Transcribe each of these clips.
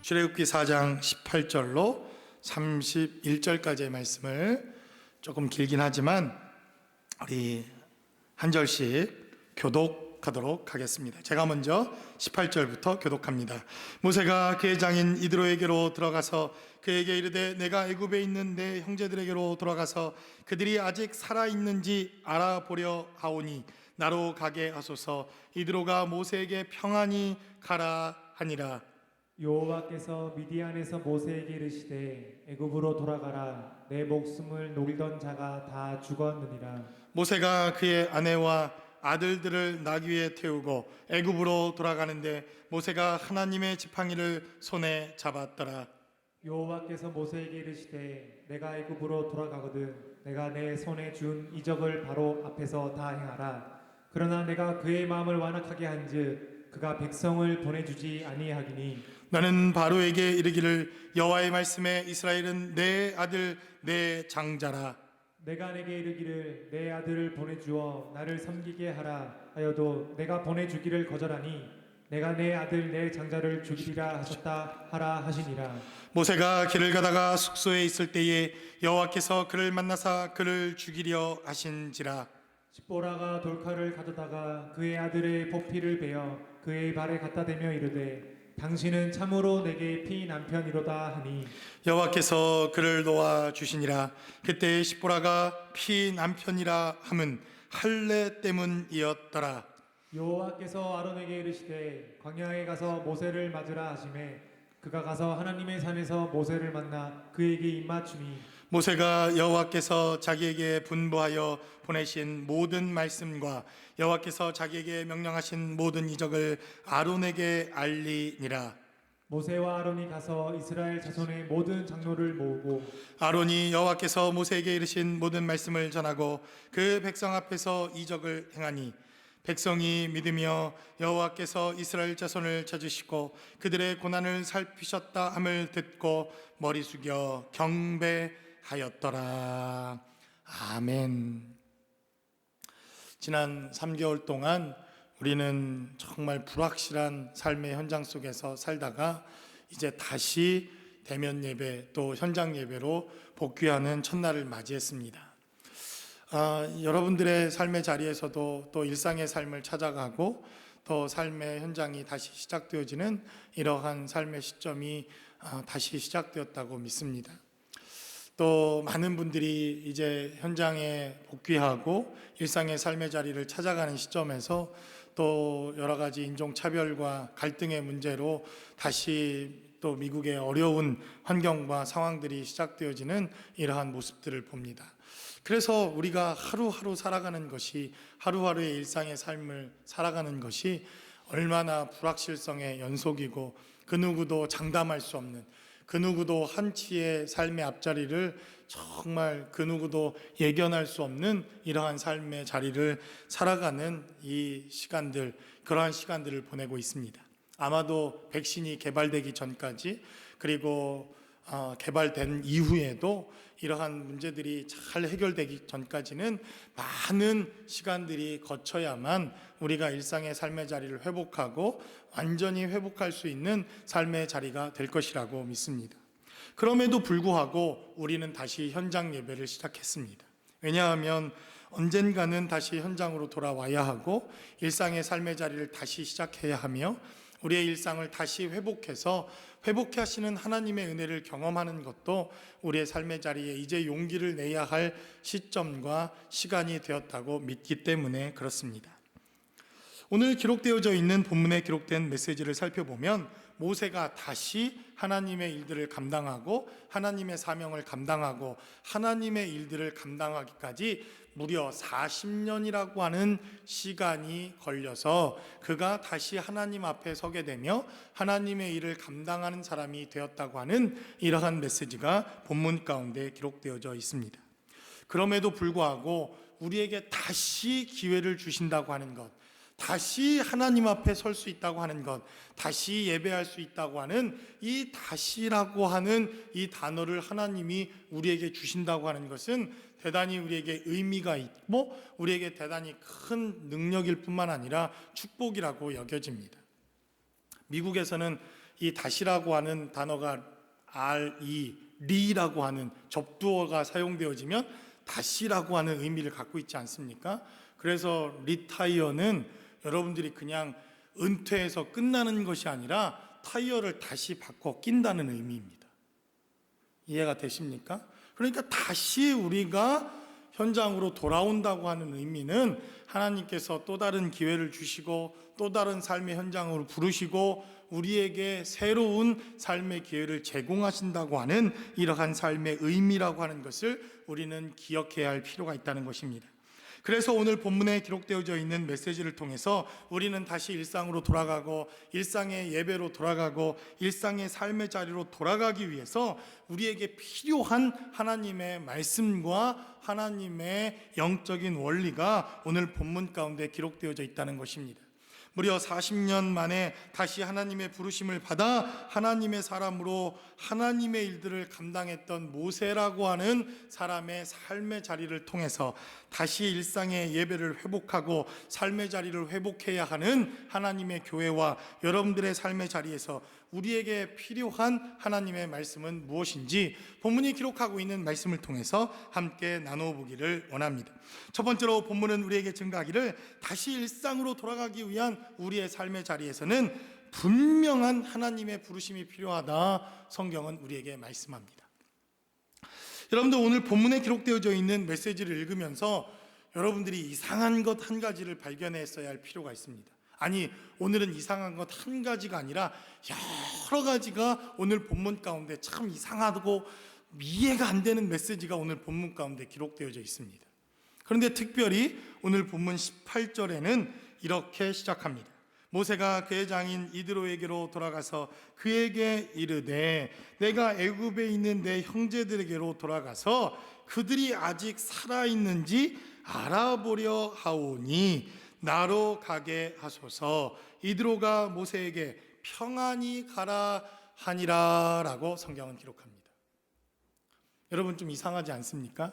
출애굽기 4장 18절로 31절까지의 말씀을 조금 길긴 하지만 우리 한 절씩 교독하도록 하겠습니다. 제가 먼저 18절부터 교독합니다. 모세가 그의 장인 이드로에게로 들어가서 그에게 이르되 내가 애굽에 있는 내 형제들에게로 돌아가서 그들이 아직 살아있는지 알아보려 하오니 나로 가게 하소서. 이드로가 모세에게 평안히 가라 하니라. 여호와께서 미디안에서 모세에게 이르시되 애굽으로 돌아가라. 내 목숨을 노리던 자가 다 죽었느니라. 모세가 그의 아내와 아들들을 나귀 위에 태우고 애굽으로 돌아가는데 모세가 하나님의 지팡이를 손에 잡았더라. 여호와께서 모세에게 이르시되 내가 애굽으로 돌아가거든 내가 내 손에 준 이적을 바로 앞에서 다 행하라. 그러나 내가 그의 마음을 완악하게 한즉 그가 백성을 보내주지 아니하기니 너는 바로에게 이르기를 여호와의 말씀에 이스라엘은 내 아들 내 장자라. 내가 내게 이르기를 내 아들을 보내주어 나를 섬기게 하라 하여도 내가 보내주기를 거절하니 내가 내 아들 내 장자를 죽이리라 하셨다 하라 하시니라. 모세가 길을 가다가 숙소에 있을 때에 여호와께서 그를 만나사 그를 죽이려 하신지라. 십보라가 돌칼을 가져다가 그의 아들의 보피를 베어 그의 발에 갖다 대며 이르되 당신은 참으로 내게 피 남편이로다 하니 여호와께서 그를 놓아 주시니라. 그때 십보라가 피 남편이라 함은 할례 때문이었더라. 여호와께서 아론에게 이르시되 광야에 가서 모세를 맞으라 하시매 그가 가서 하나님의 산에서 모세를 만나 그에게 입맞추니 모세가 여호와께서 자기에게 분부하여 보내신 모든 말씀과 여호와께서 자기에게 명령하신 모든 이적을 아론에게 알리니라. 모세와 아론이 가서 이스라엘 자손의 모든 장로를 모으고 아론이 여호와께서 모세에게 이르신 모든 말씀을 전하고 그 백성 앞에서 이적을 행하니 백성이 믿으며 여호와께서 이스라엘 자손을 찾으시고 그들의 고난을 살피셨다 함을 듣고 머리 숙여 경배하였더라. 아멘. 지난 3개월 동안 우리는 정말 불확실한 삶의 현장 속에서 살다가 이제 다시 대면 예배 또 현장 예배로 복귀하는 첫날을 맞이했습니다. 여러분들의 삶의 자리에서도 또 일상의 삶을 찾아가고 또 삶의 현장이 다시 시작되어지는 이러한 삶의 시점이 다시 시작되었다고 믿습니다. 또 많은 분들이 이제 현장에 복귀하고 일상의 삶의 자리를 찾아가는 시점에서 또 여러 가지 인종차별과 갈등의 문제로 다시 또 미국의 어려운 환경과 상황들이 시작되어지는 이러한 모습들을 봅니다. 그래서 우리가 하루하루 살아가는 것이, 하루하루의 일상의 삶을 살아가는 것이 얼마나 불확실성의 연속이고 그 누구도 장담할 수 없는, 그 누구도 한치의 삶의 앞자리를 정말 그 누구도 예견할 수 없는 이러한 삶의 자리를 살아가는 이 시간들, 그러한 시간들을 보내고 있습니다. 아마도 백신이 개발되기 전까지 그리고 개발된 이후에도 이러한 문제들이 잘 해결되기 전까지는 많은 시간들이 거쳐야만 우리가 일상의 삶의 자리를 회복하고 완전히 회복할 수 있는 삶의 자리가 될 것이라고 믿습니다. 그럼에도 불구하고 우리는 다시 현장 예배를 시작했습니다. 왜냐하면 언젠가는 다시 현장으로 돌아와야 하고 일상의 삶의 자리를 다시 시작해야 하며 우리의 일상을 다시 회복해서 회복해 하시는 하나님의 은혜를 경험하는 것도 우리의 삶의 자리에 이제 용기를 내야 할 시점과 시간이 되었다고 믿기 때문에 그렇습니다. 오늘 기록되어져 있는 본문에 기록된 메시지를 살펴보면 모세가 다시 하나님의 일들을 감당하고 하나님의 사명을 감당하고 하나님의 일들을 감당하기까지 무려 40년이라고 하는 시간이 걸려서 그가 다시 하나님 앞에 서게 되며 하나님의 일을 감당하는 사람이 되었다고 하는 이러한 메시지가 본문 가운데 기록되어져 있습니다. 그럼에도 불구하고 우리에게 다시 기회를 주신다고 하는 것, 다시 하나님 앞에 설 수 있다고 하는 것, 다시 예배할 수 있다고 하는 이 다시라고 하는 이 단어를 하나님이 우리에게 주신다고 하는 것은 대단히 우리에게 의미가 있고 우리에게 대단히 큰 능력일 뿐만 아니라 축복이라고 여겨집니다. 미국에서는 이 다시라고 하는 단어가 리라고 하는 접두어가 사용되어지면 다시라고 하는 의미를 갖고 있지 않습니까? 그래서 리타이어는 여러분들이 그냥 은퇴해서 끝나는 것이 아니라 타이어를 다시 바꿔 낀다는 의미입니다. 이해가 되십니까? 그러니까 다시 우리가 현장으로 돌아온다고 하는 의미는 하나님께서 또 다른 기회를 주시고 또 다른 삶의 현장으로 부르시고 우리에게 새로운 삶의 기회를 제공하신다고 하는 이러한 삶의 의미라고 하는 것을 우리는 기억해야 할 필요가 있다는 것입니다. 그래서 오늘 본문에 기록되어져 있는 메시지를 통해서 우리는 다시 일상으로 돌아가고 일상의 예배로 돌아가고 일상의 삶의 자리로 돌아가기 위해서 우리에게 필요한 하나님의 말씀과 하나님의 영적인 원리가 오늘 본문 가운데 기록되어져 있다는 것입니다. 무려 40년 만에 다시 하나님의 부르심을 받아 하나님의 사람으로 하나님의 일들을 감당했던 모세라고 하는 사람의 삶의 자리를 통해서 다시 일상의 예배를 회복하고 삶의 자리를 회복해야 하는 하나님의 교회와 여러분들의 삶의 자리에서 우리에게 필요한 하나님의 말씀은 무엇인지 본문이 기록하고 있는 말씀을 통해서 함께 나누어 보기를 원합니다. 첫 번째로 본문은 우리에게 증가하기를 다시 일상으로 돌아가기 위한 우리의 삶의 자리에서는 분명한 하나님의 부르심이 필요하다. 성경은 우리에게 말씀합니다. 여러분들 오늘 본문에 기록되어져 있는 메시지를 읽으면서 여러분들이 이상한 것 한 가지를 발견했어야 할 필요가 있습니다. 아니, 오늘은 이상한 것 한 가지가 아니라 여러 가지가 오늘 본문 가운데 참 이상하고 이해가 안 되는 메시지가 오늘 본문 가운데 기록되어져 있습니다. 그런데 특별히 오늘 본문 18절에는 이렇게 시작합니다. 모세가 그의 장인 이드로에게로 돌아가서 그에게 이르되 내가 애굽에 있는 내 형제들에게로 돌아가서 그들이 아직 살아있는지 알아보려 하오니 나로 가게 하소서. 이드로가 모세에게 평안히 가라 하니라 라고 성경은 기록합니다. 여러분 좀 이상하지 않습니까?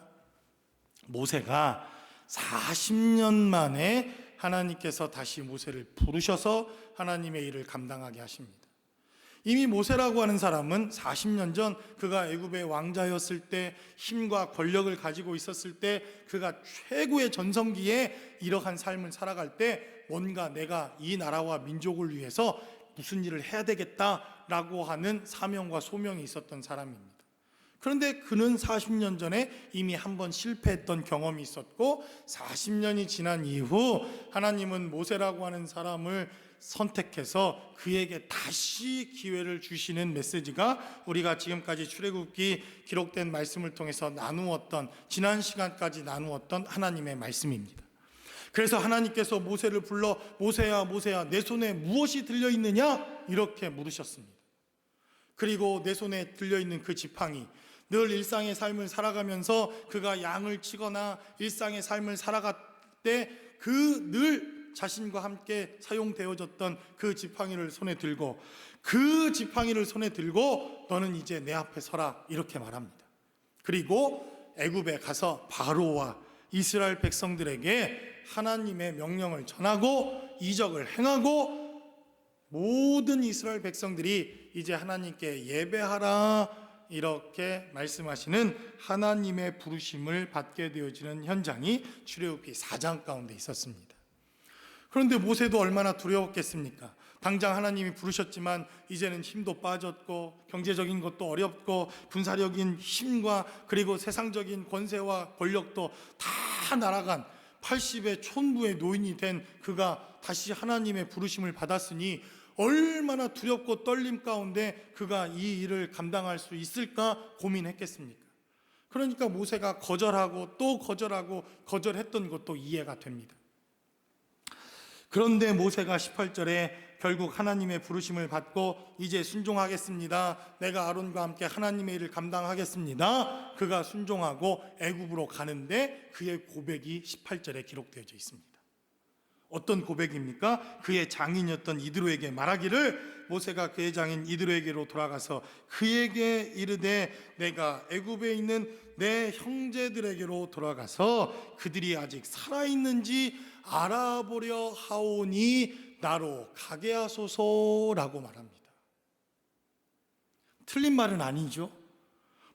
모세가 40년 만에 하나님께서 다시 모세를 부르셔서 하나님의 일을 감당하게 하십니다. 이미 모세라고 하는 사람은 40년 전 그가 애굽의 왕자였을 때 힘과 권력을 가지고 있었을 때 그가 최고의 전성기에 이러한 삶을 살아갈 때 뭔가 내가 이 나라와 민족을 위해서 무슨 일을 해야 되겠다라고 하는 사명과 소명이 있었던 사람입니다. 그런데 그는 40년 전에 이미 한번 실패했던 경험이 있었고 40년이 지난 이후 하나님은 모세라고 하는 사람을 선택해서 그에게 다시 기회를 주시는 메시지가 우리가 지금까지 출애굽기 기록된 말씀을 통해서 나누었던 지난 시간까지 나누었던 하나님의 말씀입니다. 그래서 하나님께서 모세를 불러 모세야 모세야 내 손에 무엇이 들려있느냐 이렇게 물으셨습니다. 그리고 내 손에 들려있는 그 지팡이, 늘 일상의 삶을 살아가면서 그가 양을 치거나 일상의 삶을 살아갈 때 그 늘 자신과 함께 사용되어졌던 그 지팡이를 손에 들고 그 지팡이를 손에 들고 너는 이제 내 앞에 서라 이렇게 말합니다. 그리고 애굽에 가서 바로와 이스라엘 백성들에게 하나님의 명령을 전하고 이적을 행하고 모든 이스라엘 백성들이 이제 하나님께 예배하라 이렇게 말씀하시는 하나님의 부르심을 받게 되어지는 현장이 출애굽기 4장 가운데 있었습니다. 그런데 모세도 얼마나 두려웠겠습니까? 당장 하나님이 부르셨지만 이제는 힘도 빠졌고 경제적인 것도 어렵고 군사력인 힘과 그리고 세상적인 권세와 권력도 다 날아간 80의 촌부의 노인이 된 그가 다시 하나님의 부르심을 받았으니 얼마나 두렵고 떨림 가운데 그가 이 일을 감당할 수 있을까 고민했겠습니까? 그러니까 모세가 거절하고 또 거절하고 거절했던 것도 이해가 됩니다. 그런데 모세가 18절에 결국 하나님의 부르심을 받고 이제 순종하겠습니다. 내가 아론과 함께 하나님의 일을 감당하겠습니다. 그가 순종하고 애굽으로 가는데 그의 고백이 18절에 기록되어져 있습니다. 어떤 고백입니까? 그의 장인이었던 이드로에게 말하기를 모세가 그의 장인 이드로에게로 돌아가서 그에게 이르되 내가 애굽에 있는 내 형제들에게로 돌아가서 그들이 아직 살아있는지 알아보려 하오니 나로 가게 하소서라고 말합니다. 틀린 말은 아니죠.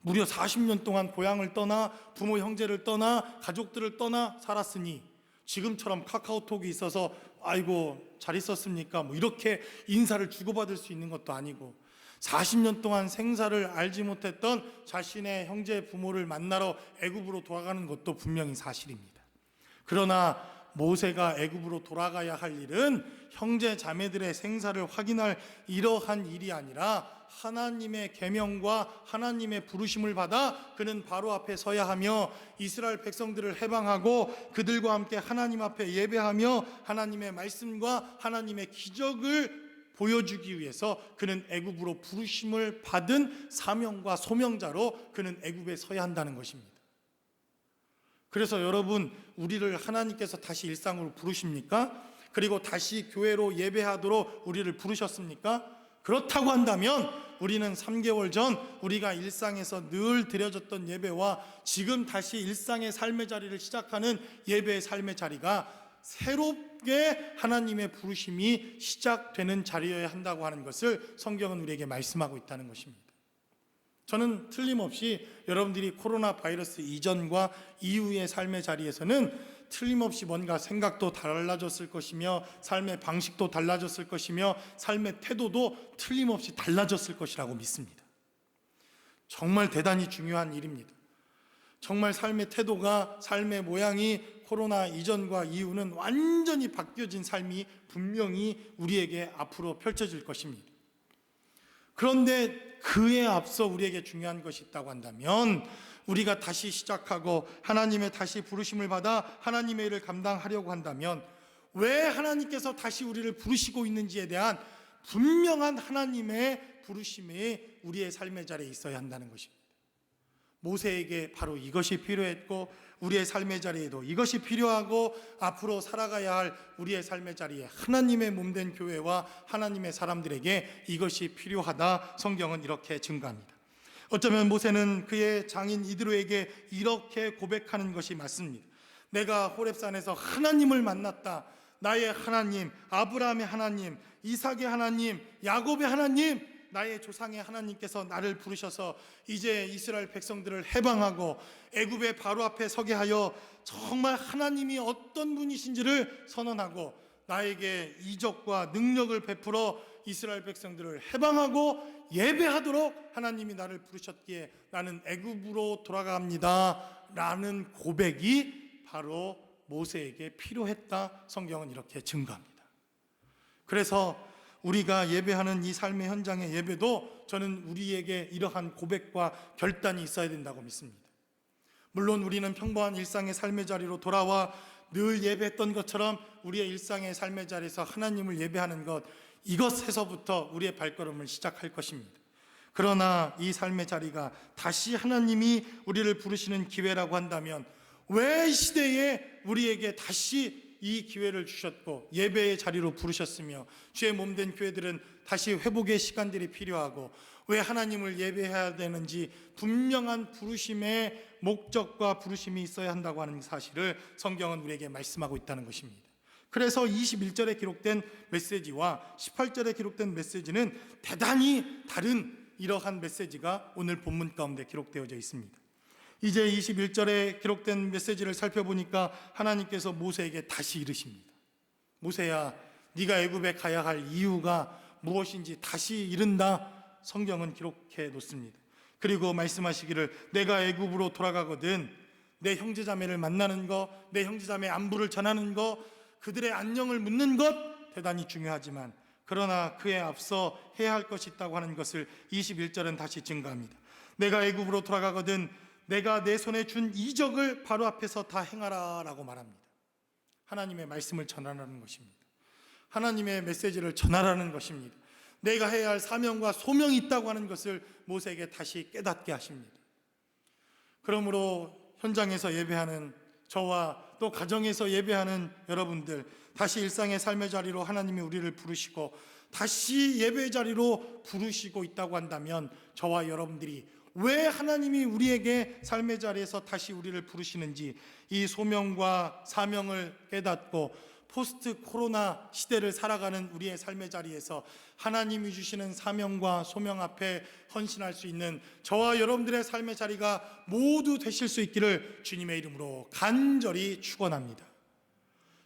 무려 40년 동안 고향을 떠나 부모 형제를 떠나 가족들을 떠나 살았으니 지금처럼 카카오톡이 있어서 아이고 잘 있었습니까? 뭐 이렇게 인사를 주고받을 수 있는 것도 아니고 40년 동안 생사를 알지 못했던 자신의 형제 부모를 만나러 애굽으로 돌아가는 것도 분명히 사실입니다. 그러나 모세가 애굽으로 돌아가야 할 일은 형제 자매들의 생사를 확인할 이러한 일이 아니라 하나님의 계명과 하나님의 부르심을 받아 그는 바로 앞에 서야 하며 이스라엘 백성들을 해방하고 그들과 함께 하나님 앞에 예배하며 하나님의 말씀과 하나님의 기적을 보여주기 위해서 그는 애굽으로 부르심을 받은 사명과 소명자로 그는 애굽에 서야 한다는 것입니다. 그래서 여러분, 우리를 하나님께서 다시 일상으로 부르십니까? 그리고 다시 교회로 예배하도록 우리를 부르셨습니까? 그렇다고 한다면 우리는 3개월 전 우리가 일상에서 늘 드려졌던 예배와 지금 다시 일상의 삶의 자리를 시작하는 예배의 삶의 자리가 새롭게 하나님의 부르심이 시작되는 자리여야 한다고 하는 것을 성경은 우리에게 말씀하고 있다는 것입니다. 저는 틀림없이 여러분들이 코로나 바이러스 이전과 이후의 삶의 자리에서는 틀림없이 뭔가 생각도 달라졌을 것이며 삶의 방식도 달라졌을 것이며 삶의 태도도 틀림없이 달라졌을 것이라고 믿습니다. 정말 대단히 중요한 일입니다. 정말 삶의 태도가, 삶의 모양이 코로나 이전과 이후는 완전히 바뀌어진 삶이 분명히 우리에게 앞으로 펼쳐질 것입니다. 그런데 그에 앞서 우리에게 중요한 것이 있다고 한다면 우리가 다시 시작하고 하나님의 다시 부르심을 받아 하나님의 일을 감당하려고 한다면 왜 하나님께서 다시 우리를 부르시고 있는지에 대한 분명한 하나님의 부르심이 우리의 삶의 자리에 있어야 한다는 것입니다. 모세에게 바로 이것이 필요했고 우리의 삶의 자리에도 이것이 필요하고 앞으로 살아가야 할 우리의 삶의 자리에 하나님의 몸된 교회와 하나님의 사람들에게 이것이 필요하다. 성경은 이렇게 증거합니다. 어쩌면 모세는 그의 장인 이드로에게 이렇게 고백하는 것이 맞습니다. 내가 호렙산에서 하나님을 만났다. 나의 하나님, 아브라함의 하나님, 이삭의 하나님, 야곱의 하나님, 나의 조상의 하나님께서 나를 부르셔서 이제 이스라엘 백성들을 해방하고 애굽의 바로 앞에 서게 하여 정말 하나님이 어떤 분이신지를 선언하고 나에게 이적과 능력을 베풀어 이스라엘 백성들을 해방하고 예배하도록 하나님이 나를 부르셨기에 나는 애굽으로 돌아갑니다 라는 고백이 바로 모세에게 필요했다. 성경은 이렇게 증거합니다. 그래서 우리가 예배하는 이 삶의 현장의 예배도 저는 우리에게 이러한 고백과 결단이 있어야 된다고 믿습니다. 물론 우리는 평범한 일상의 삶의 자리로 돌아와 늘 예배했던 것처럼 우리의 일상의 삶의 자리에서 하나님을 예배하는 것, 이것에서부터 우리의 발걸음을 시작할 것입니다. 그러나 이 삶의 자리가 다시 하나님이 우리를 부르시는 기회라고 한다면 왜 이 시대에 우리에게 다시 이 기회를 주셨고 예배의 자리로 부르셨으며 주의 몸된 교회들은 다시 회복의 시간들이 필요하고 왜 하나님을 예배해야 되는지 분명한 부르심의 목적과 부르심이 있어야 한다고 하는 사실을 성경은 우리에게 말씀하고 있다는 것입니다. 그래서 21절에 기록된 메시지와 18절에 기록된 메시지는 대단히 다른 이러한 메시지가 오늘 본문 가운데 기록되어져 있습니다. 이제 21절에 기록된 메시지를 살펴보니까 하나님께서 모세에게 다시 이르십니다. 모세야, 네가 애굽에 가야 할 이유가 무엇인지 다시 이른다. 성경은 기록해 놓습니다. 그리고 말씀하시기를 내가 애굽으로 돌아가거든 내 형제자매를 만나는 것, 내 형제자매 안부를 전하는 것, 그들의 안녕을 묻는 것 대단히 중요하지만 그러나 그에 앞서 해야 할 것이 있다고 하는 것을 21절은 다시 증거합니다. 내가 애굽으로 돌아가거든 내가 내 손에 준 이적을 바로 앞에서 다 행하라 라고 말합니다. 하나님의 말씀을 전하라는 것입니다. 하나님의 메시지를 전하라는 것입니다. 내가 해야 할 사명과 소명이 있다고 하는 것을 모세에게 다시 깨닫게 하십니다. 그러므로 현장에서 예배하는 저와 또 가정에서 예배하는 여러분들, 다시 일상의 삶의 자리로 하나님이 우리를 부르시고 다시 예배의 자리로 부르시고 있다고 한다면 저와 여러분들이 왜 하나님이 우리에게 삶의 자리에서 다시 우리를 부르시는지 이 소명과 사명을 깨닫고 포스트 코로나 시대를 살아가는 우리의 삶의 자리에서 하나님이 주시는 사명과 소명 앞에 헌신할 수 있는 저와 여러분들의 삶의 자리가 모두 되실 수 있기를 주님의 이름으로 간절히 축원합니다.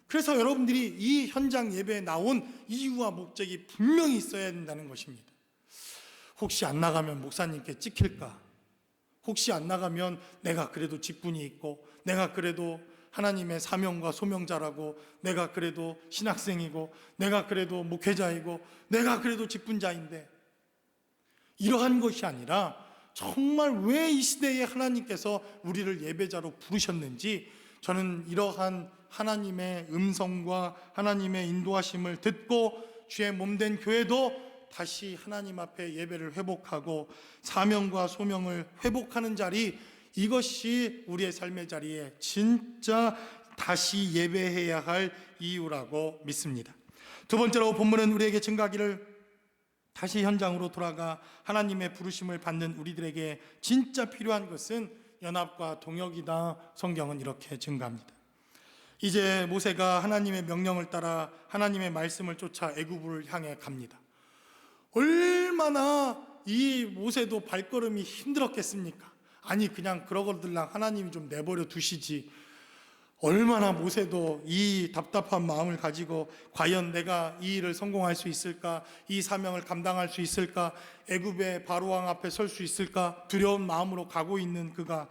그래서 여러분들이 이 현장 예배에 나온 이유와 목적이 분명히 있어야 된다는 것입니다. 혹시 안 나가면 목사님께 찍힐까? 혹시 안 나가면 내가 그래도 직분이 있고, 내가 그래도 하나님의 사명과 소명자라고, 내가 그래도 신학생이고, 내가 그래도 목회자이고, 내가 그래도 직분자인데, 이러한 것이 아니라 정말 왜 이 시대에 하나님께서 우리를 예배자로 부르셨는지, 저는 이러한 하나님의 음성과 하나님의 인도하심을 듣고 주의 몸된 교회도 다시 하나님 앞에 예배를 회복하고 사명과 소명을 회복하는 자리, 이것이 우리의 삶의 자리에 진짜 다시 예배해야 할 이유라고 믿습니다. 두 번째로 본문은 우리에게 증가하기를 다시 현장으로 돌아가 하나님의 부르심을 받는 우리들에게 진짜 필요한 것은 연합과 동역이다. 성경은 이렇게 증가합니다. 이제 모세가 하나님의 명령을 따라 하나님의 말씀을 쫓아 애굽을 향해 갑니다. 얼마나 이 모세도 발걸음이 힘들었겠습니까? 아니 그냥 그러거들랑 하나님이 좀 내버려 두시지. 얼마나 모세도 이 답답한 마음을 가지고 과연 내가 이 일을 성공할 수 있을까? 이 사명을 감당할 수 있을까? 애굽의 바로왕 앞에 설 수 있을까? 두려운 마음으로 가고 있는 그가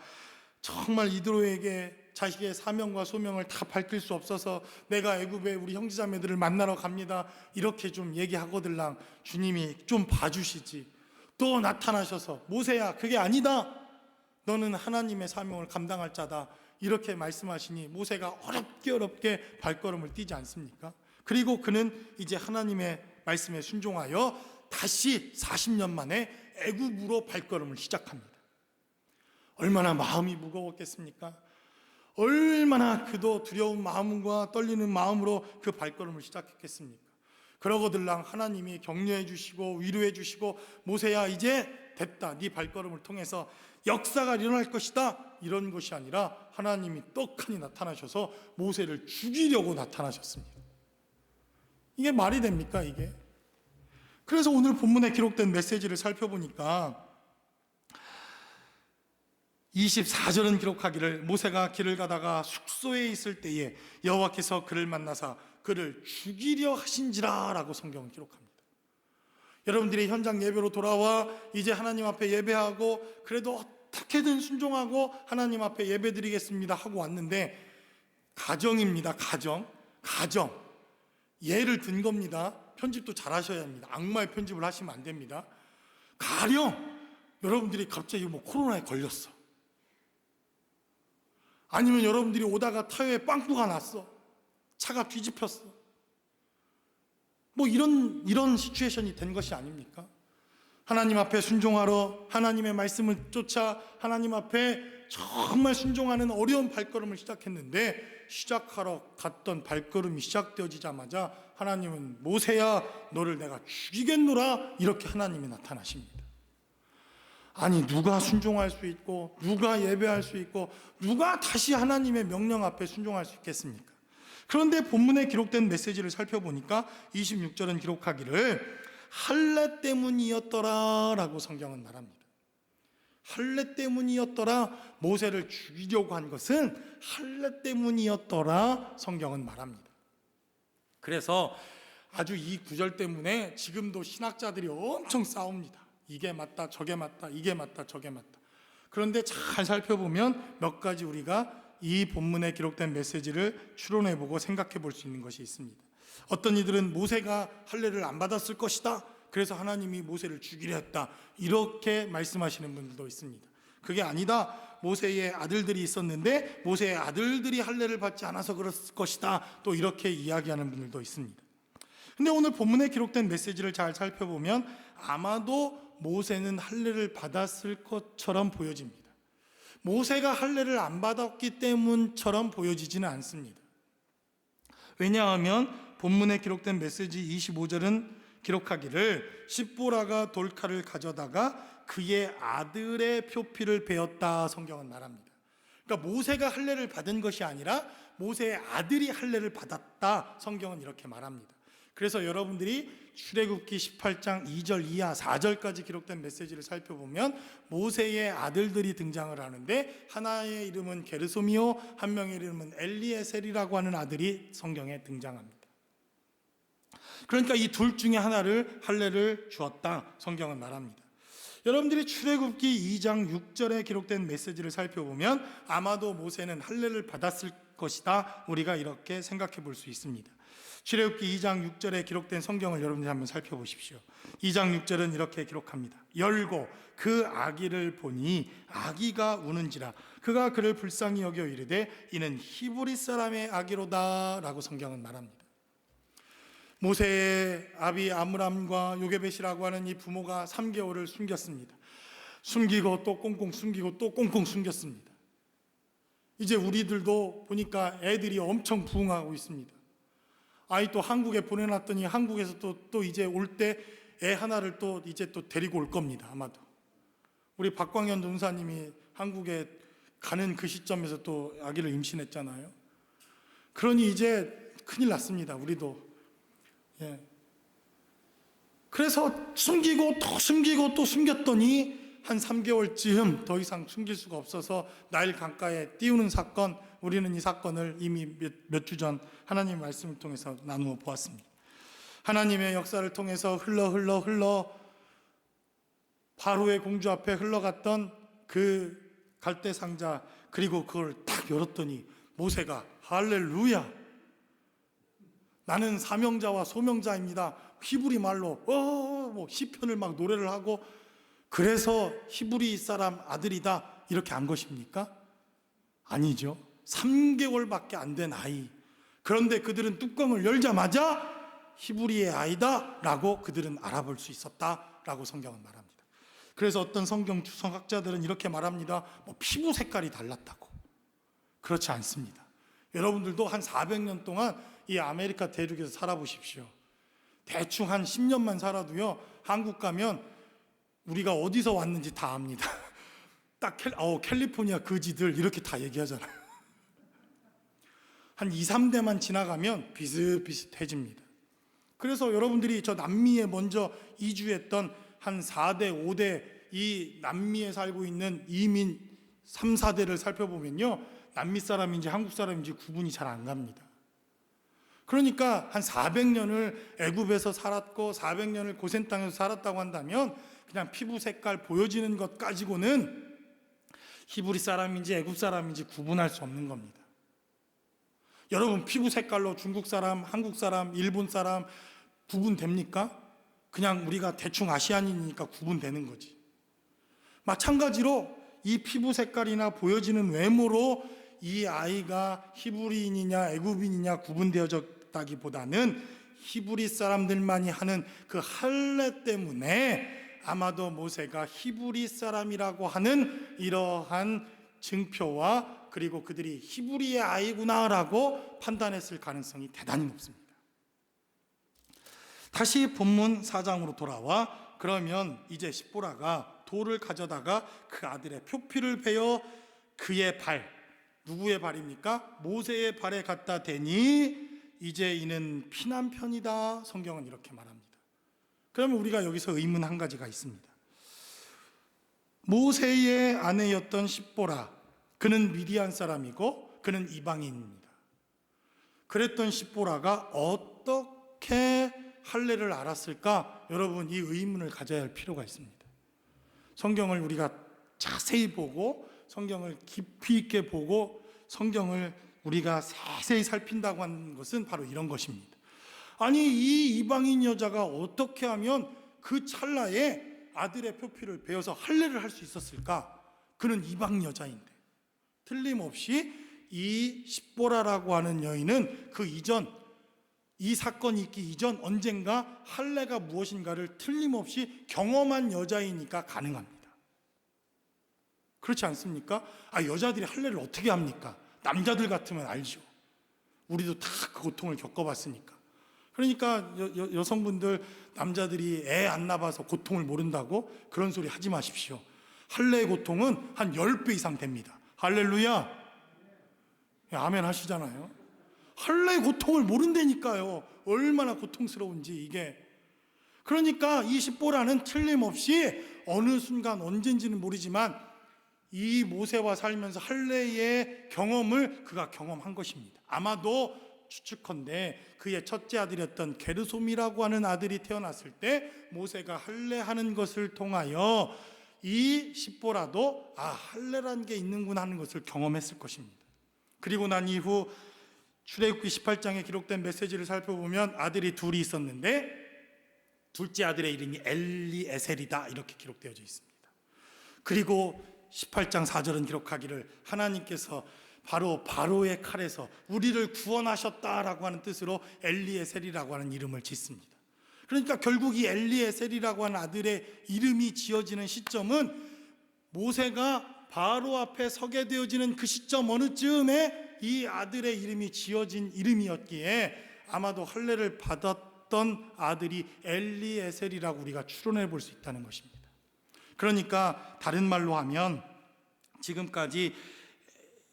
정말 이드로에게 자식의 사명과 소명을 다 밝힐 수 없어서 내가 애굽에 우리 형제자매들을 만나러 갑니다, 이렇게 좀 얘기하거들랑 주님이 좀 봐주시지. 또 나타나셔서 모세야 그게 아니다, 너는 하나님의 사명을 감당할 자다, 이렇게 말씀하시니 모세가 어렵게 발걸음을 띄지 않습니까? 그리고 그는 이제 하나님의 말씀에 순종하여 다시 40년 만에 애굽으로 발걸음을 시작합니다. 얼마나 마음이 무거웠겠습니까? 얼마나 그도 두려운 마음과 떨리는 마음으로 그 발걸음을 시작했겠습니까? 그러고들랑 하나님이 격려해 주시고 위로해 주시고 모세야 이제 됐다, 네 발걸음을 통해서 역사가 일어날 것이다, 이런 것이 아니라 하나님이 떡하니 나타나셔서 모세를 죽이려고 나타나셨습니다. 이게 말이 됩니까 이게? 그래서 오늘 본문에 기록된 메시지를 살펴보니까 24절은 기록하기를 모세가 길을 가다가 숙소에 있을 때에 여호와께서 그를 만나사 그를 죽이려 하신지라 라고 성경은 기록합니다. 여러분들이 현장 예배로 돌아와 이제 하나님 앞에 예배하고 그래도 어떻게든 순종하고 하나님 앞에 예배드리겠습니다 하고 왔는데 가정입니다. 가정 예를 든 겁니다. 편집도 잘 하셔야 합니다. 악마의 편집을 하시면 안 됩니다. 가령 여러분들이 갑자기 코로나에 걸렸어, 아니면 여러분들이 오다가 타요에 빵꾸가 났어, 차가 뒤집혔어, 이런 시츄에이션이 된 것이 아닙니까? 하나님 앞에 순종하러 하나님의 말씀을 쫓아 하나님 앞에 정말 순종하는 어려운 발걸음을 시작했는데 시작하러 갔던 발걸음이 시작되어지자마자 하나님은 모세야 너를 내가 죽이겠노라, 이렇게 하나님이 나타나십니다. 아니 누가 순종할 수 있고 누가 예배할 수 있고 누가 다시 하나님의 명령 앞에 순종할 수 있겠습니까? 그런데 본문에 기록된 메시지를 살펴보니까 26절은 기록하기를 할례 때문이었더라 라고 성경은 말합니다. 할례 때문이었더라, 모세를 죽이려고 한 것은 할례 때문이었더라 성경은 말합니다. 그래서 아주 이 구절 때문에 지금도 신학자들이 엄청 싸웁니다. 이게 맞다 저게 맞다, 이게 맞다 저게 맞다. 그런데 잘 살펴보면 몇 가지 우리가 이 본문에 기록된 메시지를 추론해보고 생각해볼 수 있는 것이 있습니다. 어떤 이들은 모세가 할례를 안 받았을 것이다, 그래서 하나님이 모세를 죽이려 했다, 이렇게 말씀하시는 분들도 있습니다. 그게 아니다, 모세의 아들들이 있었는데 모세의 아들들이 할례를 받지 않아서 그랬을 것이다, 또 이렇게 이야기하는 분들도 있습니다. 근데 오늘 본문에 기록된 메시지를 잘 살펴보면 아마도 모세는 할례를 받았을 것처럼 보여집니다. 모세가 할례를 안 받았기 때문처럼 보여지지는 않습니다. 왜냐하면 본문에 기록된 메시지 25절은 기록하기를 십보라가 돌칼을 가져다가 그의 아들의 표피를 베었다 성경은 말합니다. 그러니까 모세가 할례를 받은 것이 아니라 모세의 아들이 할례를 받았다. 성경은 이렇게 말합니다. 그래서 여러분들이 출애굽기 18장 2절 이하 4절까지 기록된 메시지를 살펴보면 모세의 아들들이 등장을 하는데, 하나의 이름은 게르솜이요, 한 명의 이름은 엘리에셀이라고 하는 아들이 성경에 등장합니다. 그러니까 이 둘 중에 하나를 할례를 주었다, 성경은 말합니다. 여러분들이 출애굽기 2장 6절에 기록된 메시지를 살펴보면 아마도 모세는 할례를 받았을 것이다, 우리가 이렇게 생각해 볼 수 있습니다. 출애굽기 2장 6절에 기록된 성경을 여러분들이 한번 살펴보십시오. 2장 6절은 이렇게 기록합니다. 열고 그 아기를 보니 아기가 우는지라 그가 그를 불쌍히 여겨 이르되 이는 히브리 사람의 아기로다 라고 성경은 말합니다. 모세의 아비 아므람과 요게벳이라고 하는 이 부모가 3개월을 숨겼습니다. 숨기고 또 꽁꽁 숨기고 또 꽁꽁 숨겼습니다. 이제 우리들도 보니까 애들이 엄청 부흥하고 있습니다. 아이 또 한국에 보내놨더니 한국에서 또 이제 올 때 애 하나를 또 이제 또 데리고 올 겁니다. 아마도 우리 박광현 전사님이 한국에 가는 그 시점에서 또 아기를 임신했잖아요. 그러니 이제 큰일 났습니다. 우리도. 예. 그래서 숨기고 또 숨기고 또 숨겼더니 한 3개월쯤 더 이상 숨길 수가 없어서 나일 강가에 띄우는 사건, 우리는 이 사건을 이미 몇 주 전 하나님의 말씀을 통해서 나누어 보았습니다. 하나님의 역사를 통해서 흘러 바로의 공주 앞에 흘러갔던 그 갈대 상자, 그리고 그걸 딱 열었더니 모세가 할렐루야, 나는 사명자와 소명자입니다, 히브리 말로 뭐 시편을 막 노래를 하고, 그래서 히브리 사람 아들이다 이렇게 한 것입니까? 아니죠. 3개월밖에 안 된 아이. 그런데 그들은 뚜껑을 열자마자 히브리의 아이다 라고 그들은 알아볼 수 있었다 라고 성경은 말합니다. 그래서 어떤 성경 주석학자들은 이렇게 말합니다. 뭐 피부 색깔이 달랐다고. 그렇지 않습니다. 여러분들도 한 400년 동안 이 아메리카 대륙에서 살아보십시오. 대충 한 10년만 살아도요, 한국 가면 우리가 어디서 왔는지 다 압니다. 딱 캘리포니아 거지들 이렇게 다 얘기하잖아요. 한 2, 3대만 지나가면 비슷비슷해집니다. 그래서 여러분들이 저 남미에 먼저 이주했던 한 4대, 5대 이 남미에 살고 있는 이민 3, 4대를 살펴보면요, 남미 사람인지 한국 사람인지 구분이 잘 안 갑니다. 그러니까 한 400년을 애굽에서 살았고 400년을 고센 땅에서 살았다고 한다면 그냥 피부 색깔 보여지는 것 가지고는 히브리 사람인지 애굽 사람인지 구분할 수 없는 겁니다. 여러분, 피부 색깔로 중국 사람, 한국 사람, 일본 사람 구분됩니까? 그냥 우리가 대충 아시안이니까 구분되는 거지. 마찬가지로 이 피부 색깔이나 보여지는 외모로 이 아이가 히브리인이냐 애굽인이냐 구분되어졌다기보다는 히브리 사람들만이 하는 그 할례 때문에 아마도 모세가 히브리 사람이라고 하는 이러한 증표와 그리고 그들이 히브리의 아이구나라고 판단했을 가능성이 대단히 높습니다. 다시 본문 4장으로 돌아와, 그러면 이제 십보라가 돌을 가져다가 그 아들의 표피를 베어 그의 발, 누구의 발입니까? 모세의 발에 갖다 대니 이제 이는 피난 편이다. 성경은 이렇게 말합니다. 그러면 우리가 여기서 의문 한 가지가 있습니다. 모세의 아내였던 십보라, 그는 미디안 사람이고 그는 이방인입니다. 그랬던 십보라가 어떻게 할례를 알았을까? 여러분, 이 의문을 가져야 할 필요가 있습니다. 성경을 우리가 자세히 보고 성경을 깊이 있게 보고 성경을 우리가 세세히 살핀다고 하는 것은 바로 이런 것입니다. 아니, 이 이방인 여자가 어떻게 하면 그 찰나에 아들의 표피를 베어서 할례를 할 수 있었을까? 그는 이방 여자인데. 틀림없이 이 십보라라고 하는 여인은 그 이전, 이 사건이 있기 이전 언젠가 할례가 무엇인가를 틀림없이 경험한 여자이니까 가능합니다. 그렇지 않습니까? 여자들이 할례를 어떻게 합니까? 남자들 같으면 알죠. 우리도 다 그 고통을 겪어봤으니까. 그러니까 여성분들, 남자들이 애 안 낳아서 고통을 모른다고 그런 소리 하지 마십시오. 할례의 고통은 한 10배 이상 됩니다. 할렐루야. 아멘 하시잖아요. 할례의 고통을 모른다니까요. 얼마나 고통스러운지 이게. 그러니까 이 십보라는 틀림없이 어느 순간 언젠지는 모르지만 이 모세와 살면서 할례의 경험을 그가 경험한 것입니다. 아마도 추측컨대 그의 첫째 아들이었던 게르솜이라고 하는 아들이 태어났을 때 모세가 할례하는 것을 통하여 이 십보라도 할례라는 게 있는구나 하는 것을 경험했을 것입니다. 그리고 난 이후 출애굽기 18장에 기록된 메시지를 살펴보면 아들이 둘이 있었는데 둘째 아들의 이름이 엘리에셀이다 이렇게 기록되어져 있습니다. 그리고 18장 4절은 기록하기를 하나님께서 바로 바로의 칼에서 우리를 구원하셨다라고 하는 뜻으로 엘리에셀이라고 하는 이름을 짓습니다. 그러니까 결국 이 엘리에셀이라고 하는 아들의 이름이 지어지는 시점은 모세가 바로 앞에 서게 되어지는 그 시점 어느 즈음에 이 아들의 이름이 지어진 이름이었기에 아마도 할례를 받았던 아들이 엘리에셀이라고 우리가 추론해 볼 수 있다는 것입니다. 그러니까 다른 말로 하면 지금까지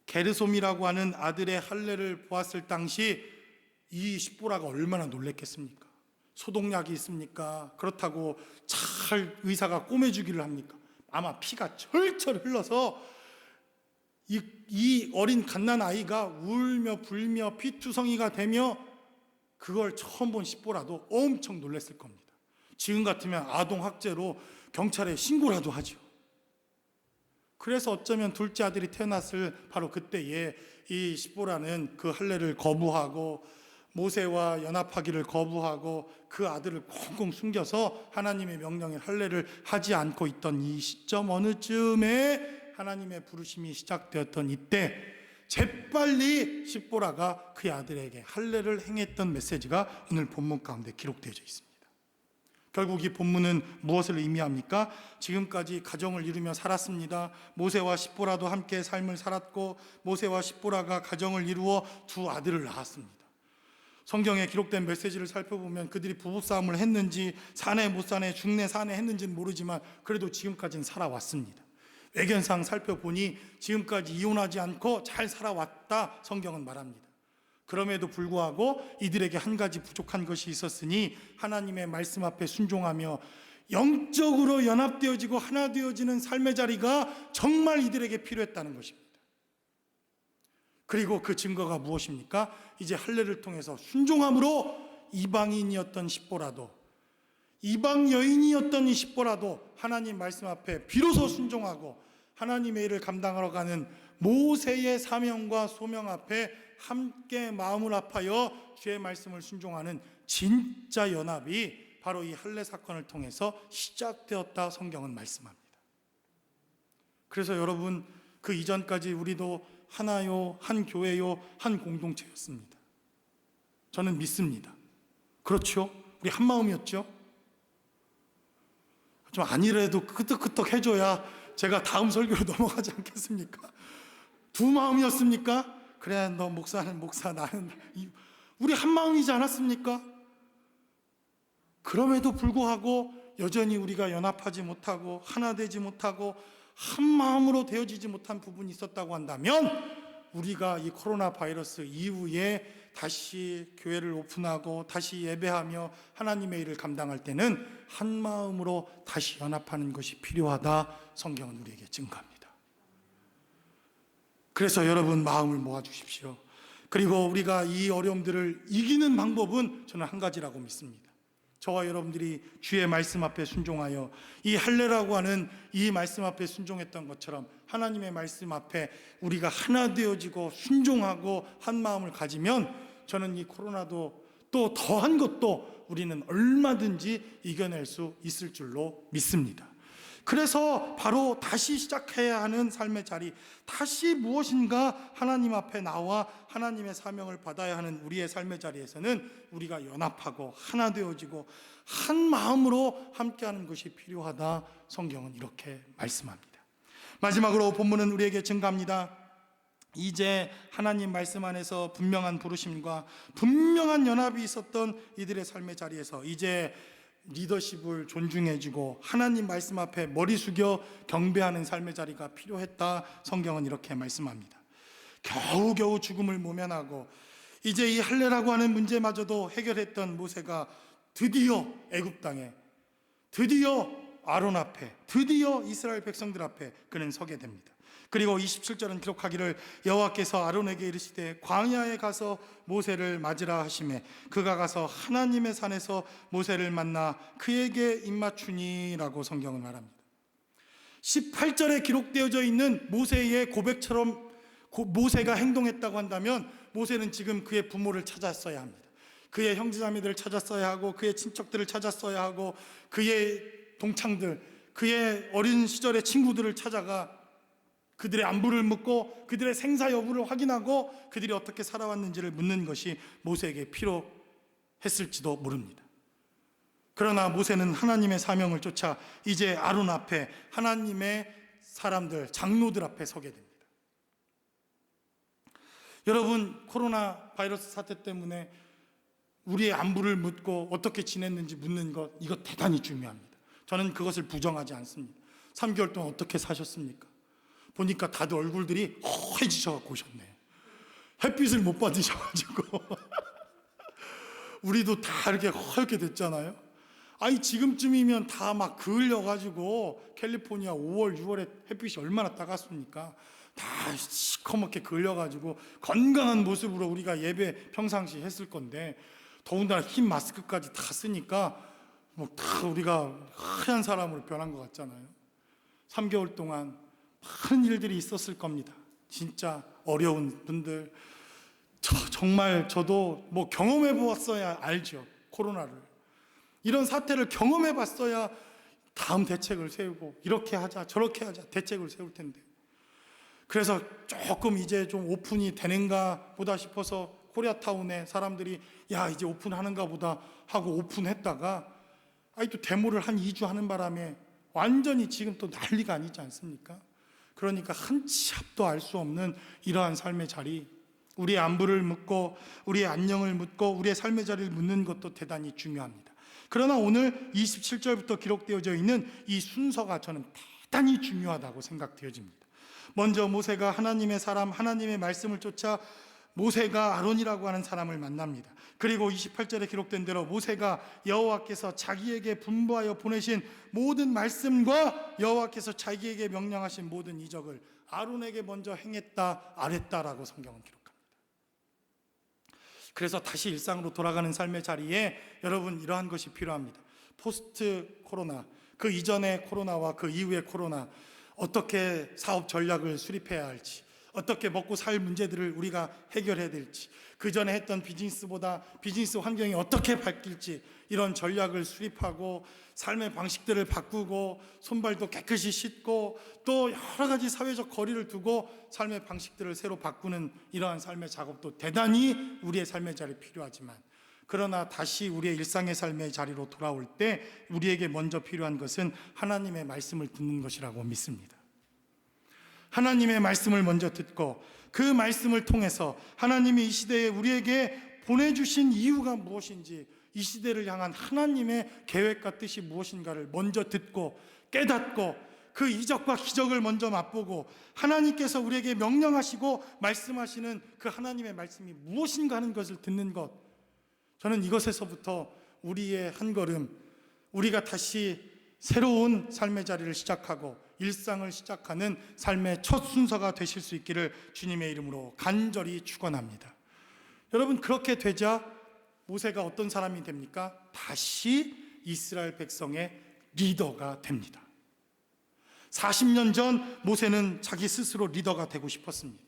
게르솜이라고 하는 아들의 할례를 보았을 당시 이 십보라가 얼마나 놀랬겠습니까? 소독약이 있습니까? 그렇다고 잘 의사가 꼬매주기를 합니까? 아마 피가 철철 흘러서 이 어린 갓난아이가 울며 불며 피투성이가 되며 그걸 처음 본 십보라도 엄청 놀랐을 겁니다. 지금 같으면 아동학대로 경찰에 신고라도 하죠. 그래서 어쩌면 둘째 아들이 태어났을 바로 그때에 이 십보라는 그 할례를 거부하고 모세와 연합하기를 거부하고 그 아들을 꽁꽁 숨겨서 하나님의 명령에 할례를 하지 않고 있던 이 시점 어느 쯤에 하나님의 부르심이 시작되었던 이때 재빨리 십보라가 그 아들에게 할례를 행했던 메시지가 오늘 본문 가운데 기록되어져 있습니다. 결국 이 본문은 무엇을 의미합니까? 지금까지 가정을 이루며 살았습니다. 모세와 십보라도 함께 삶을 살았고 모세와 십보라가 가정을 이루어 두 아들을 낳았습니다. 성경에 기록된 메시지를 살펴보면 그들이 부부싸움을 했는지 사내 못 사내 중내 사내 했는지는 모르지만 그래도 지금까지는 살아왔습니다. 외견상 살펴보니 지금까지 이혼하지 않고 잘 살아왔다 성경은 말합니다. 그럼에도 불구하고 이들에게 한 가지 부족한 것이 있었으니 하나님의 말씀 앞에 순종하며 영적으로 연합되어지고 하나 되어지는 삶의 자리가 정말 이들에게 필요했다는 것입니다. 그리고 그 증거가 무엇입니까? 이제 할례를 통해서 순종함으로 이방인이었던 십보라도 이방 여인이었던 이 십보라도 하나님 말씀 앞에 비로소 순종하고 하나님의 일을 감당하러 가는 모세의 사명과 소명 앞에 함께 마음을 합하여 주의 말씀을 순종하는 진짜 연합이 바로 이 할례 사건을 통해서 시작되었다 성경은 말씀합니다. 그래서 여러분 그 이전까지 우리도 하나요, 한 교회요, 한 공동체였습니다. 저는 믿습니다. 그렇죠? 우리 한 마음이었죠? 좀 아니래도 끄떡끄떡 해줘야 제가 다음 설교로 넘어가지 않겠습니까? 두 마음이었습니까? 그래 너 목사는 목사 나는 우리 한 마음이지 않았습니까? 그럼에도 불구하고 여전히 우리가 연합하지 못하고 하나 되지 못하고 한 마음으로 되어지지 못한 부분이 있었다고 한다면 우리가 이 코로나 바이러스 이후에 다시 교회를 오픈하고 다시 예배하며 하나님의 일을 감당할 때는 한 마음으로 다시 연합하는 것이 필요하다 성경은 우리에게 증거합니다. 그래서 여러분 마음을 모아주십시오. 그리고 우리가 이 어려움들을 이기는 방법은 저는 한 가지라고 믿습니다. 저와 여러분들이 주의 말씀 앞에 순종하여 이 할례라고 하는 이 말씀 앞에 순종했던 것처럼 하나님의 말씀 앞에 우리가 하나 되어지고 순종하고 한 마음을 가지면 저는 이 코로나도 또 더한 것도 우리는 얼마든지 이겨낼 수 있을 줄로 믿습니다. 그래서 바로 다시 시작해야 하는 삶의 자리, 다시 무엇인가 하나님 앞에 나와 하나님의 사명을 받아야 하는 우리의 삶의 자리에서는 우리가 연합하고 하나 되어지고 한 마음으로 함께하는 것이 필요하다 성경은 이렇게 말씀합니다. 마지막으로 본문은 우리에게 증가합니다. 이제 하나님 말씀 안에서 분명한 부르심과 분명한 연합이 있었던 이들의 삶의 자리에서 이제 리더십을 존중해주고 하나님 말씀 앞에 머리 숙여 경배하는 삶의 자리가 필요했다 성경은 이렇게 말씀합니다. 겨우겨우 죽음을 모면하고 이제 이 할례라고 하는 문제마저도 해결했던 모세가 드디어 애굽 땅에, 드디어 아론 앞에, 드디어 이스라엘 백성들 앞에 그는 서게 됩니다. 그리고 27절은 기록하기를 여호와께서 아론에게 이르시되 광야에 가서 모세를 맞으라 하시매 그가 가서 하나님의 산에서 모세를 만나 그에게 입맞추니라고 성경은 말합니다. 18절에 기록되어져 있는 모세의 고백처럼 모세가 행동했다고 한다면 모세는 지금 그의 부모를 찾았어야 합니다. 그의 형제자매들을 찾았어야 하고 그의 친척들을 찾았어야 하고 그의 동창들, 그의 어린 시절의 친구들을 찾아가 그들의 안부를 묻고 그들의 생사 여부를 확인하고 그들이 어떻게 살아왔는지를 묻는 것이 모세에게 필요했을지도 모릅니다. 그러나 모세는 하나님의 사명을 쫓아 이제 아론 앞에 하나님의 사람들, 장로들 앞에 서게 됩니다. 여러분, 코로나 바이러스 사태 때문에 우리의 안부를 묻고 어떻게 지냈는지 묻는 것, 이거 대단히 중요합니다. 저는 그것을 부정하지 않습니다. 3개월 동안 어떻게 사셨습니까? 보니까 다들 얼굴들이 허해지셔갖고 오셨네. 햇빛을 못 받으셔가지고 우리도 다 이렇게 허옇게 됐잖아요. 아니 지금쯤이면 다 막 그을려가지고 캘리포니아 5월 6월에 햇빛이 얼마나 따갑습니까? 다 시커멓게 그을려가지고 건강한 모습으로 우리가 예배 평상시 했을 건데 더군다나 흰 마스크까지 다 쓰니까 뭐 다 우리가 하얀 사람으로 변한 것 같잖아요. 3개월 동안 많은 일들이 있었을 겁니다. 진짜 어려운 분들, 정말 저도 뭐 경험해 보았어야 알죠. 코로나를 이런 사태를 경험해 봤어야 다음 대책을 세우고 이렇게 하자 저렇게 하자 대책을 세울 텐데, 그래서 조금 이제 좀 오픈이 되는가 보다 싶어서 코리아타운에 사람들이 야 이제 오픈하는가 보다 하고 오픈했다가 또 데모를 한 2주 하는 바람에 완전히 지금 또 난리가 아니지 않습니까? 그러니까 한 치 앞도 알 수 없는 이러한 삶의 자리, 우리의 안부를 묻고 우리의 안녕을 묻고 우리의 삶의 자리를 묻는 것도 대단히 중요합니다. 그러나 오늘 27절부터 기록되어져 있는 이 순서가 저는 대단히 중요하다고 생각되어집니다. 먼저 모세가 하나님의 사람, 하나님의 말씀을 쫓아 모세가 아론이라고 하는 사람을 만납니다. 그리고 28절에 기록된 대로 모세가 여호와께서 자기에게 분부하여 보내신 모든 말씀과 여호와께서 자기에게 명령하신 모든 이적을 아론에게 먼저 행했다, 아랬다라고 성경은 기록합니다. 그래서 다시 일상으로 돌아가는 삶의 자리에 여러분 이러한 것이 필요합니다. 포스트 코로나, 그 이전의 코로나와 그 이후의 코로나, 어떻게 사업 전략을 수립해야 할지, 어떻게 먹고 살 문제들을 우리가 해결해야 될지, 그 전에 했던 비즈니스보다 비즈니스 환경이 어떻게 바뀔지 이런 전략을 수립하고 삶의 방식들을 바꾸고 손발도 깨끗이 씻고 또 여러 가지 사회적 거리를 두고 삶의 방식들을 새로 바꾸는 이러한 삶의 작업도 대단히 우리의 삶의 자리에 필요하지만, 그러나 다시 우리의 일상의 삶의 자리로 돌아올 때 우리에게 먼저 필요한 것은 하나님의 말씀을 듣는 것이라고 믿습니다. 하나님의 말씀을 먼저 듣고 그 말씀을 통해서 하나님이 이 시대에 우리에게 보내주신 이유가 무엇인지, 이 시대를 향한 하나님의 계획과 뜻이 무엇인가를 먼저 듣고 깨닫고 그 이적과 기적을 먼저 맛보고 하나님께서 우리에게 명령하시고 말씀하시는 그 하나님의 말씀이 무엇인가 하는 것을 듣는 것, 저는 이것에서부터 우리의 한 걸음, 우리가 다시 새로운 삶의 자리를 시작하고 일상을 시작하는 삶의 첫 순서가 되실 수 있기를 주님의 이름으로 간절히 축원합니다. 여러분, 그렇게 되자 모세가 어떤 사람이 됩니까? 다시 이스라엘 백성의 리더가 됩니다. 40년 전 모세는 자기 스스로 리더가 되고 싶었습니다.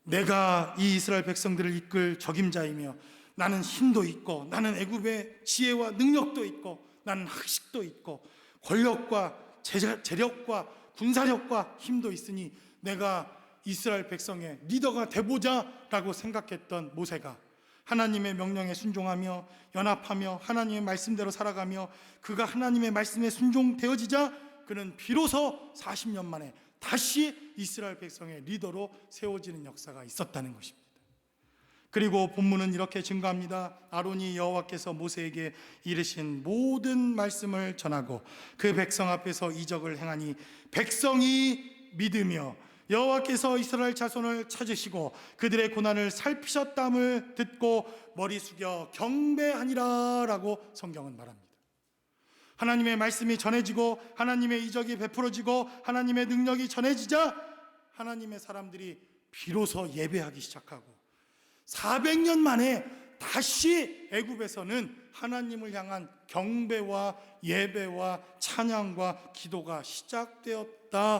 내가 이 이스라엘 백성들을 이끌 적임자이며 나는 힘도 있고 나는 애굽의 지혜와 능력도 있고 나는 학식도 있고 권력과 재력과 군사력과 힘도 있으니 내가 이스라엘 백성의 리더가 되보자 라고 생각했던 모세가 하나님의 명령에 순종하며 연합하며 하나님의 말씀대로 살아가며 그가 하나님의 말씀에 순종되어지자 그는 비로소 40년 만에 다시 이스라엘 백성의 리더로 세워지는 역사가 있었다는 것입니다. 그리고 본문은 이렇게 증거합니다. 아론이 여호와께서 모세에게 이르신 모든 말씀을 전하고 그 백성 앞에서 이적을 행하니 백성이 믿으며 여호와께서 이스라엘 자손을 찾으시고 그들의 고난을 살피셨담을 듣고 머리 숙여 경배하니라 라고 성경은 말합니다. 하나님의 말씀이 전해지고 하나님의 이적이 베풀어지고 하나님의 능력이 전해지자 하나님의 사람들이 비로소 예배하기 시작하고 400년 만에 다시 애굽에서는 하나님을 향한 경배와 예배와 찬양과 기도가 시작되었다라고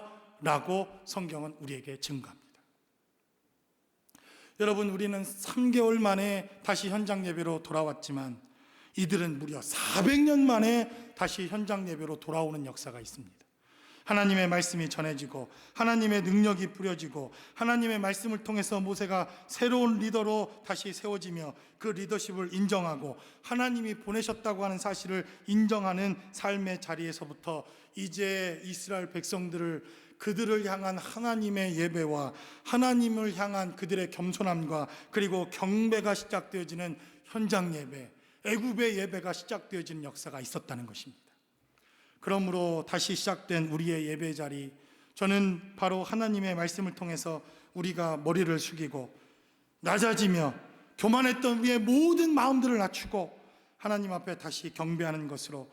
성경은 우리에게 증거합니다. 여러분, 우리는 3개월 만에 다시 현장 예배로 돌아왔지만 이들은 무려 400년 만에 다시 현장 예배로 돌아오는 역사가 있습니다. 하나님의 말씀이 전해지고 하나님의 능력이 뿌려지고 하나님의 말씀을 통해서 모세가 새로운 리더로 다시 세워지며 그 리더십을 인정하고 하나님이 보내셨다고 하는 사실을 인정하는 삶의 자리에서부터 이제 이스라엘 백성들을 그들을 향한 하나님의 예배와 하나님을 향한 그들의 겸손함과 그리고 경배가 시작되어지는 현장 예배, 애굽의 예배가 시작되어지는 역사가 있었다는 것입니다. 그러므로 다시 시작된 우리의 예배 자리, 저는 바로 하나님의 말씀을 통해서 우리가 머리를 숙이고 낮아지며 교만했던 우리의 모든 마음들을 낮추고 하나님 앞에 다시 경배하는 것으로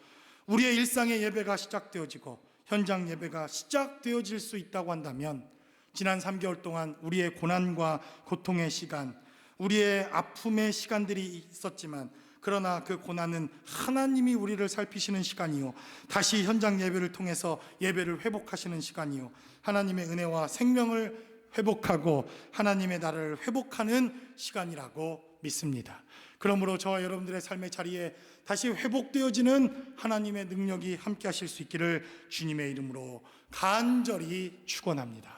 우리의 일상의 예배가 시작되어지고 현장 예배가 시작되어질 수 있다고 한다면, 지난 3개월 동안 우리의 고난과 고통의 시간, 우리의 아픔의 시간들이 있었지만 그러나 그 고난은 하나님이 우리를 살피시는 시간이요, 다시 현장 예배를 통해서 예배를 회복하시는 시간이요, 하나님의 은혜와 생명을 회복하고 하나님의 나라를 회복하는 시간이라고 믿습니다. 그러므로 저와 여러분들의 삶의 자리에 다시 회복되어지는 하나님의 능력이 함께 하실 수 있기를 주님의 이름으로 간절히 축원합니다.